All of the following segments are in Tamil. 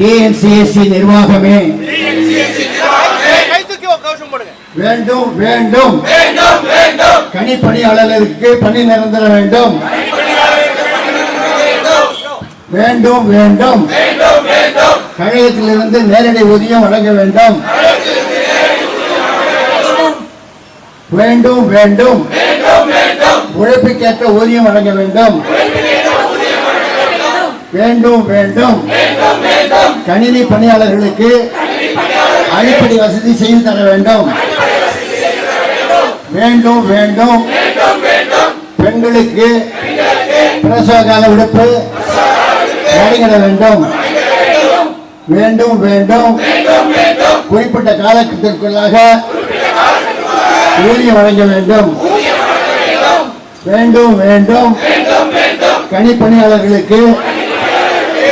டிஎன்சிஎஸ்சி நிர்வாகமே வேண்டும் வேண்டும் கணிப்பணியாளர்களுக்கு பணி நிரந்தரம் வேண்டும் வேண்டும் வேண்டும் கழகத்திலிருந்து நேரடி ஊதியம் வழங்க வேண்டும் வேண்டும் வேண்டும் உழைப்புக்கேற்ற ஊதியம் வழங்க வேண்டும் வேண்டும் வேண்டும் கணினி பணியாளர்களுக்கு அடிப்படை வசதி செய்து தர வேண்டும் வேண்டும் வேண்டும் பெண்களுக்கு பிரசவ கால விடுப்பு வழங்கிட வேண்டும் வேண்டும் வேண்டும் குறிப்பிட்ட காலத்திற்குள்ளாக ஊதியம் வழங்க வேண்டும் வேண்டும் வேண்டும் கணிப்பணியாளர்களுக்கு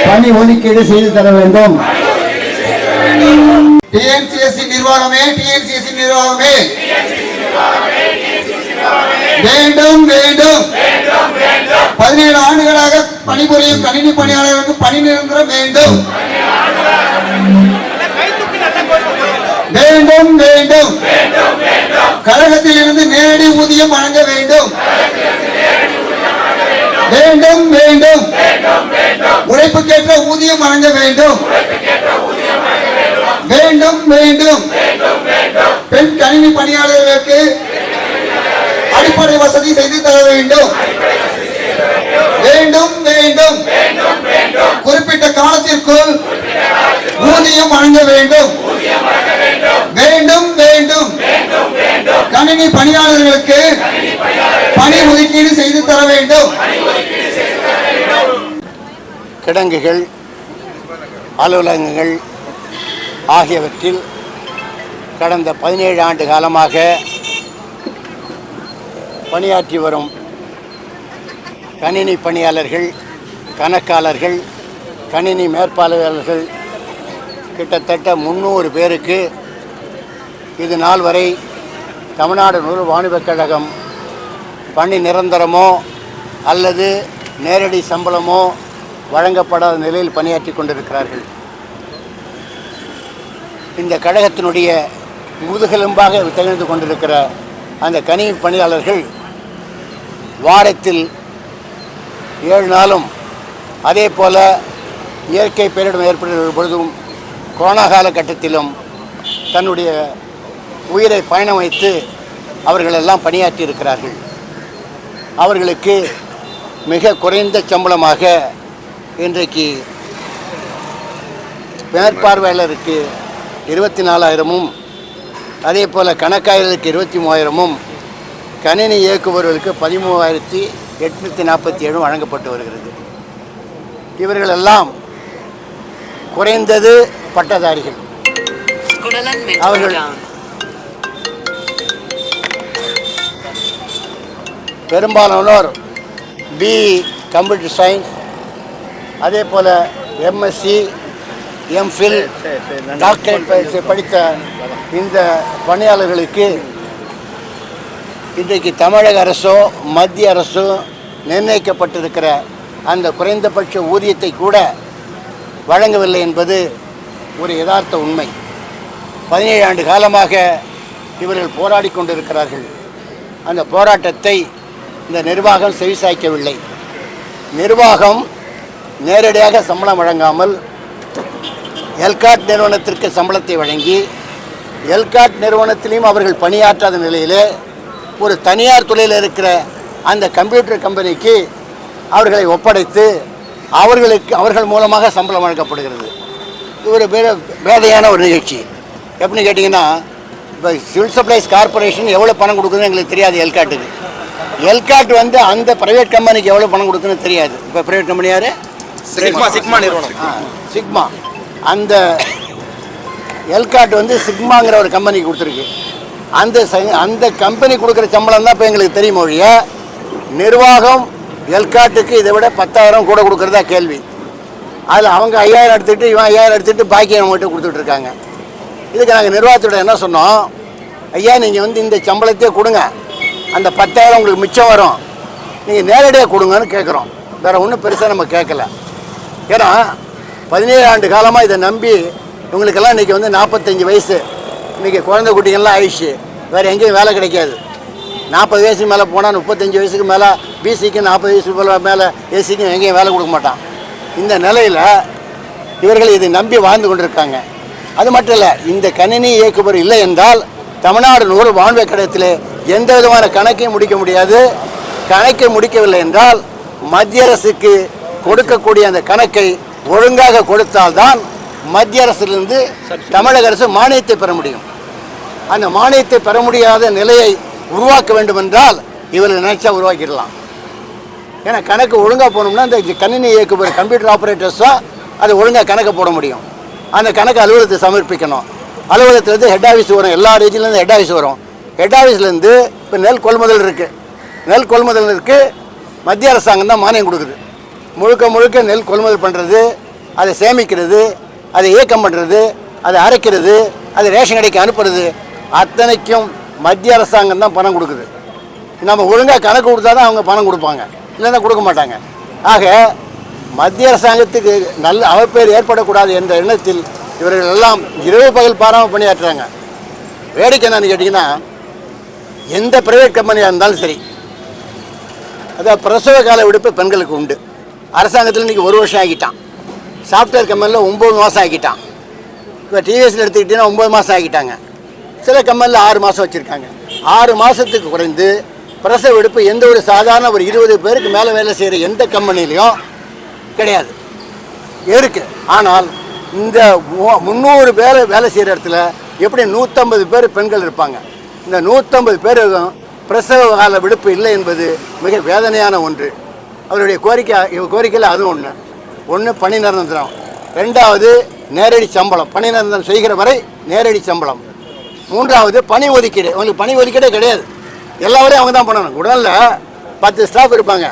பணி ஒதுக்கீடு செய்து தர வேண்டும் டிஎன்சிஎஸ்சி நிர்வாகமே டிஎன்சிஎஸ்சி நிர்வாகமே வேண்டும் வேண்டும் 17 ஆண்டுகளாக பணிபுரியும் கணினி பணியாளர்களுக்கு பணி நிரந்தரம் வேண்டும் வேண்டும் வேண்டும் கழகத்தில் இருந்து நேரடி ஊதியம் வழங்க வேண்டும் வேண்டும் வேண்டும் உழைப்புக்கேற்ற ஊதியம் வழங்க வேண்டும் வேண்டும் வேண்டும் பெண் கணினி பணியாளர்களுக்கு அடிப்படை வசதி செய்து தர வேண்டும் வேண்டும் வேண்டும் குறிப்பிட்ட காலத்திற்குள் ஊதியம் வழங்க வேண்டும் வேண்டும் வேண்டும் கணினி பணியாளர்களுக்கு பணி ஒதுக்கீடு செய்து தர வேண்டும். கிடங்குகள் அலுவலகங்கள் ஆகியவற்றில் கடந்த 17 ஆண்டு காலமாக பணியாற்றி வரும் கணினி பணியாளர்கள், கணக்காளர்கள், கணினி மேற்பார்வையாளர்கள் கிட்டத்தட்ட 300 பேருக்கு இது நாள் வரை தமிழ்நாடு நூறு வாணிபக் கழகம் பணி நிரந்தரமோ அல்லது நேரடி சம்பளமோ வழங்கப்படாத நிலையில் பணியாற்றி கொண்டிருக்கிறார்கள். இந்த கழகத்தினுடைய முதுகெலும்பாக திகழ்ந்து கொண்டிருக்கிற அந்த கணினி பணியாளர்கள் வாரத்தில் 7 நாளும், அதே போல் இயற்கை பேரிடம் ஏற்படுகிற பொழுதும் கொரோனா காலகட்டத்திலும் தன்னுடைய உயிரை பயணம் வைத்து அவர்களெல்லாம் பணியாற்றி இருக்கிறார்கள். அவர்களுக்கு மிக குறைந்த சம்பளமாக இன்றைக்கு மேற்பார்வையாளருக்கு 24,000-ம், அதே போல் கணக்காளருக்கு 23,000-ம், கணினி இயக்குபவர்களுக்கு 13,847 வழங்கப்பட்டு வருகிறது. இவர்களெல்லாம் குறைந்தது பட்டதாரிகள். அவர்கள் பெரும்பாலானோர் பி கம்ப்யூட்டர் சயின்ஸ், அதே போல் எம்எஸ்சி, எம்ஃபில், டாக்டரேட் படித்த இந்த பணியாளர்களுக்கு இன்றைக்கு தமிழக அரசோ மத்திய அரசோ நிர்ணயிக்கப்பட்டிருக்கிற அந்த குறைந்தபட்ச ஊதியத்தை கூட வழங்கவில்லை என்பது ஒரு யதார்த்த உண்மை. 17 ஆண்டு காலமாக இவர்கள் போராடி கொண்டிருக்கிறார்கள். அந்த போராட்டத்தை இந்த நிர்வாகம் செவிசாய்க்கவில்லை. நிர்வாகம் நேரடியாக சம்பளம் வழங்காமல் எல்காட் நிறுவனத்திற்கு சம்பளத்தை வழங்கி, எல்காட் நிறுவனத்திலையும் அவர்கள் பணியாற்றாத நிலையிலே ஒரு தனியார் துறையில் இருக்கிற அந்த கம்ப்யூட்டர் கம்பெனிக்கு அவர்களை ஒப்படைத்து அவர்கள் மூலமாக சம்பளம் வழங்கப்படுகிறது. இது ஒரு வேதையான ஒரு நிகழ்ச்சி. எப்படின்னு கேட்டிங்கன்னா, இப்போ சிவில் சப்ளைஸ் கார்பரேஷன் எவ்வளோ பணம் கொடுக்குதுன்னு எங்களுக்கு தெரியாது. எல்காட் வந்து அந்த ப்ரைவேட் கம்பெனிக்கு எவ்வளோ பணம் கொடுக்குதுன்னு தெரியாது. இப்போ ப்ரைவேட் கம்பெனி யார்? சிக்மா நிறுவனம். சிக்மா. அந்த எல்காட் வந்து சிக்மாங்கிற ஒரு கம்பெனிக்கு கொடுத்துருக்கு. அந்த கம்பெனி கொடுக்குற சம்பளம் தான் இப்போ எங்களுக்கு தெரியும் ஒழிய, நிர்வாகம் எல்காட்டுக்கு இதை விட 10,000 கூட கொடுக்குறதா கேள்வி. அதில் அவங்க 5,000 எடுத்துகிட்டு இவன் 5,000 எடுத்துகிட்டு பாக்கி அவங்ககிட்ட கொடுத்துட்ருக்காங்க. இதுக்கு நாங்கள் நிர்வாகத்தோட என்ன சொன்னோம், ஐயா நீங்கள் வந்து இந்த சம்பளத்தையே கொடுங்க, அந்த 10,000 உங்களுக்கு மிச்சம் வரும், நீங்கள் நேரடியாக கொடுங்கன்னு கேட்குறோம். வேறு ஒன்றும் பெருசாக நம்ம கேட்கல. ஏன்னா 17 ஆண்டு காலமாக இதை நம்பி இவங்களுக்கெல்லாம் இன்றைக்கி வந்து 45 வயசு, இன்றைக்கி குழந்தை குட்டிகள்லாம் ஆயிடுச்சு, வேறு எங்கேயும் வேலை கிடைக்காது. 40 வயசுக்கு மேலே போனால் 35 வயசுக்கு மேலே பிசிக்கு, 40 வயசுக்கு மேலே ஏசிக்கும் எங்கேயும் வேலை கொடுக்க மாட்டான். இந்த நிலையில் இவர்கள் இதை நம்பி வாழ்ந்து கொண்டிருக்காங்க. அது மட்டும் இல்லை, இந்த கணினி இயக்குபவர் இல்லை என்றால் தமிழ்நாடு நூறு வான்வே கழகத்தில் எந்த விதமான கணக்கையும் முடிக்க முடியாது. கணக்கை முடிக்கவில்லை என்றால் மத்திய அரசுக்கு கொடுக்கக்கூடிய அந்த கணக்கை ஒழுங்காக கொடுத்தால்தான் மத்திய அரசிலிருந்து தமிழக அரசு மானியத்தை பெற முடியும். அந்த மானியத்தை பெற முடியாத நிலையை உருவாக்க வேண்டும் என்றால் இவர்கள் நினைச்சா உருவாக்கிடலாம். ஏன்னா கணக்கு ஒழுங்காக போகணும்னா இந்த கணினி இயக்குபவர் கம்ப்யூட்டர் ஆப்ரேட்டர்ஸ் தான் அது ஒழுங்காக கணக்கை போட முடியும். அந்த கணக்கு அலுவலகத்தை சமர்ப்பிக்கணும். அலுவலகத்துலேருந்து ஹெட் ஆஃபீஸ் வரும், எல்லா ரீஜன்லேருந்து ஹெட் ஆஃபீஸ் வரும். ஹெட் ஆஃபீஸ்லேருந்து இப்போ நெல் கொள்முதல் இருக்குது, நெல் கொள்முதலுக்கு மத்திய அரசாங்கம் தான் மானியம் கொடுக்குது. முழுக்க முழுக்க நெல் கொள்முதல் பண்ணுறது, அதை சேமிக்கிறது, அதை இயக்கம் பண்ணுறது, அதை அரைக்கிறது, அதை ரேஷன் கடைக்கு அனுப்புறது அத்தனைக்கும் மத்திய அரசாங்கம் தான் பணம் கொடுக்குது. நம்ம ஒழுங்காக கணக்கு கொடுத்தா தான் அவங்க பணம் கொடுப்பாங்க, இல்லைன்னா கொடுக்க மாட்டாங்க. ஆக மத்திய அரசாங்கத்துக்கு நல்ல அவப்பேர் ஏற்படக்கூடாது என்ற எண்ணத்தில் இவர்கள் எல்லாம் இரவு பகல் பாராமல் பணியாற்றுறாங்க. வேடிக்கை என்னன்னு கேட்டிங்கன்னா, எந்த ப்ரைவேட் கம்பெனியாக இருந்தாலும் சரி, அதாவது பிரசவ கால விடுப்பு பெண்களுக்கு உண்டு. அரசாங்கத்தில் இன்றைக்கி 1 வருஷம் ஆகிட்டான். சாஃப்ட்வேர் கம்பெனியில் 9 மாதம் ஆகிட்டான். இப்போ டிவிஎஸ்சில் எடுத்துக்கிட்டிங்கன்னா 9 மாதம் ஆகிட்டாங்க. சில கம்பெனியில் 6 மாதம் வச்சுருக்காங்க. 6 மாதத்துக்கு குறைந்து பிரசவ விடுப்பு எந்த ஒரு சாதாரண ஒரு 20 பேருக்கு மேலே வேலை செய்கிற எந்த கம்பெனிலையும் கிடையாது, இருக்குது. ஆனால் இந்த 300 பேர் வேலை செய்கிற இடத்துல எப்படி 150 பேர் பெண்கள் இருப்பாங்க. இந்த 150 பேருக்கும் பிரசவ கால விடுப்பு இல்லை என்பது மிக வேதனையான ஒன்று. அவருடைய கோரிக்கையில் அது ஒன்று பணி நிரந்தரம், 2வது நேரடி சம்பளம், பணி நிரந்தரம் செய்கிற வரை நேரடி சம்பளம், 3வது பணி ஒதுக்கீடு. அவங்களுக்கு பணி ஒதுக்கீடே கிடையாது, எல்லா வரையும் அவங்க தான் பண்ணணும். உடலில் 10 ஸ்டாஃப் இருப்பாங்க,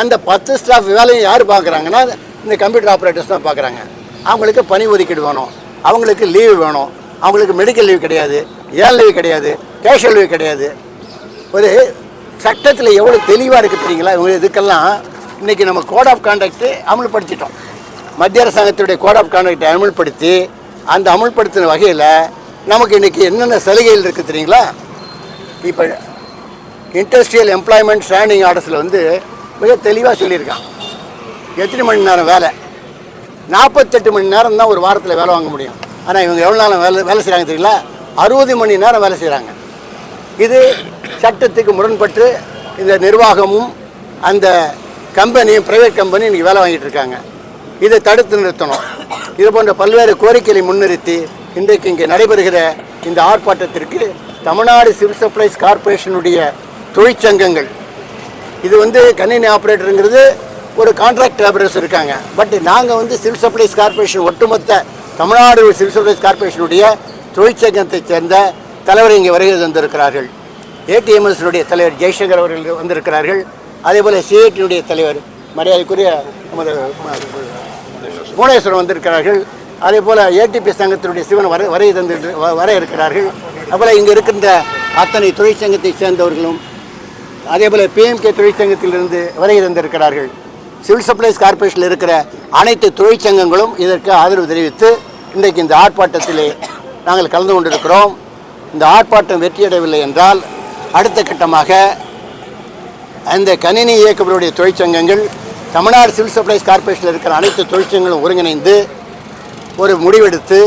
அந்த 10 ஸ்டாஃப் வேலையும் யார் பார்க்குறாங்கன்னா இந்த கம்ப்யூட்டர் ஆப்ரேட்டர்ஸ் தான் பார்க்குறாங்க. அவங்களுக்கு பணி ஒதுக்கீடு வேணும், அவங்களுக்கு லீவு வேணும், அவங்களுக்கு மெடிக்கல் லீவ் கிடையாது, ஏன் லீவ் கிடையாது, கேஷுவல் லீவ் கிடையாது. ஒரு சட்டத்தில் எவ்வளோ தெளிவாக இருக்குது தெரியுங்களா? இதுக்கெல்லாம் இன்றைக்கி நம்ம கோட் ஆஃப் கான்டக்ட்டு அமல்படுத்திட்டோம். மத்திய அரசாங்கத்துடைய கோட் ஆஃப் கான்டக்டை அமல்படுத்தி அந்த அமல்படுத்தின வகையில் நமக்கு இன்றைக்கி என்னென்ன சலுகைகள் இருக்குது தெரியுங்களா? இப்போ இண்டஸ்ட்ரியல் எம்ப்ளாய்மெண்ட் ஸ்டாண்டிங் ஆர்டர்ஸில் வந்து மிக தெளிவாக சொல்லியிருக்கான். எத்தனை மணி நேரம் வேலை? 48 மணி நேரம் தான் ஒரு வாரத்தில் வேலை வாங்க முடியும். ஆனால் இவங்க எவ்வளோ நாள் வேலை செய்கிறாங்க தெரியுங்களா? 60 மணி நேரம் வேலை செய்கிறாங்க. இது சட்டத்துக்கு முரண்பட்டு இந்த நிர்வாகமும் அந்த கம்பெனியும், ப்ரைவேட் கம்பெனியும் இன்றைக்கி வேலை வாங்கிட்டு இருக்காங்க. இதை தடுத்து நிறுத்தணும். இது போன்ற பல்வேறு கோரிக்கைகளை முன்னிறுத்தி இன்றைக்கு இங்கே நடைபெறுகிற இந்த ஆர்ப்பாட்டத்திற்கு தமிழ்நாடு சிவில் சப்ளைஸ் கார்பரேஷனுடைய தொழிற்சங்கங்கள், இது வந்து கணினி ஆப்ரேட்டருங்கிறது ஒரு கான்ட்ராக்ட் லேபரர்ஸ் இருக்காங்க. பட் நாங்கள் வந்து சிவில் சப்ளைஸ் கார்பரேஷன் ஒட்டுமொத்த தமிழ்நாடு சிவில் சப்ளைஸ் கார்பரேஷனுடைய தொழிற்சங்கத்தைச் சேர்ந்த தலைவர் இங்கே வருகை தந்திருக்கிறார்கள். ஏடிஎம்எஸ்னுடைய தலைவர் ஜெய்சங்கர் அவர்கள் வந்திருக்கிறார்கள். அதே போல் சிஐடியுடைய தலைவர் மரியாதைக்குரிய நமது புவனேஸ்வரன் வந்திருக்கிறார்கள். அதே போல் ஏடிபி சங்கத்தினுடைய சிவன் வர இருக்கிறார்கள். அதுபோல் இங்கே இருக்கின்ற அத்தனை தொழிற்சங்கத்தை சேர்ந்தவர்களும் அதே போல் பிஎம்கே தொழிற்சங்கத்திலிருந்து வருகை தந்திருக்கிறார்கள். சிவில் சப்ளைஸ் கார்பரேஷனில் இருக்கிற அனைத்து தொழிற்சங்கங்களும் இதற்கு ஆதரவு தெரிவித்து இன்றைக்கு இந்த ஆர்ப்பாட்டத்திலே நாங்கள் கலந்து கொண்டிருக்கிறோம். இந்த ஆர்ப்பாட்டம் வெற்றியடையவில்லை என்றால் அடுத்த கட்டமாக அந்த கணினி இயக்குபவருடைய தொழிற்சங்கங்கள், தமிழ்நாடு சிவில் சப்ளைஸ் கார்பரேஷனில் இருக்கிற அனைத்து தொழிற்சங்கங்களும் ஒருங்கிணைந்து ஒரு முடிவெடுத்து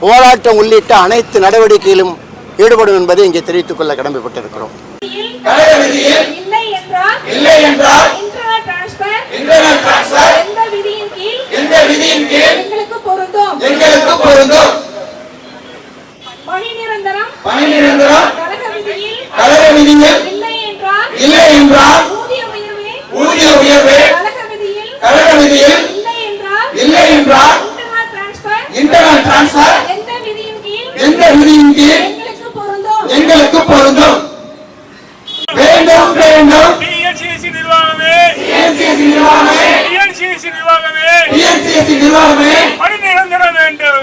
போராட்டம் உள்ளிட்ட அனைத்து நடவடிக்கையிலும் ஈடுபடும் என்பதை இங்கே தெரிவித்துக் கொள்ள கடமைப்பட்டிருக்கிறோம். எங்களுக்கு பொருந்தும். வேண்டும் வேண்டும் டிஎன்சிஎஸ்சி நிர்வாகமே, டிஎன்சிஎஸ்சி நிர்வாகமே பணி நிரந்தரம் வேண்டும்.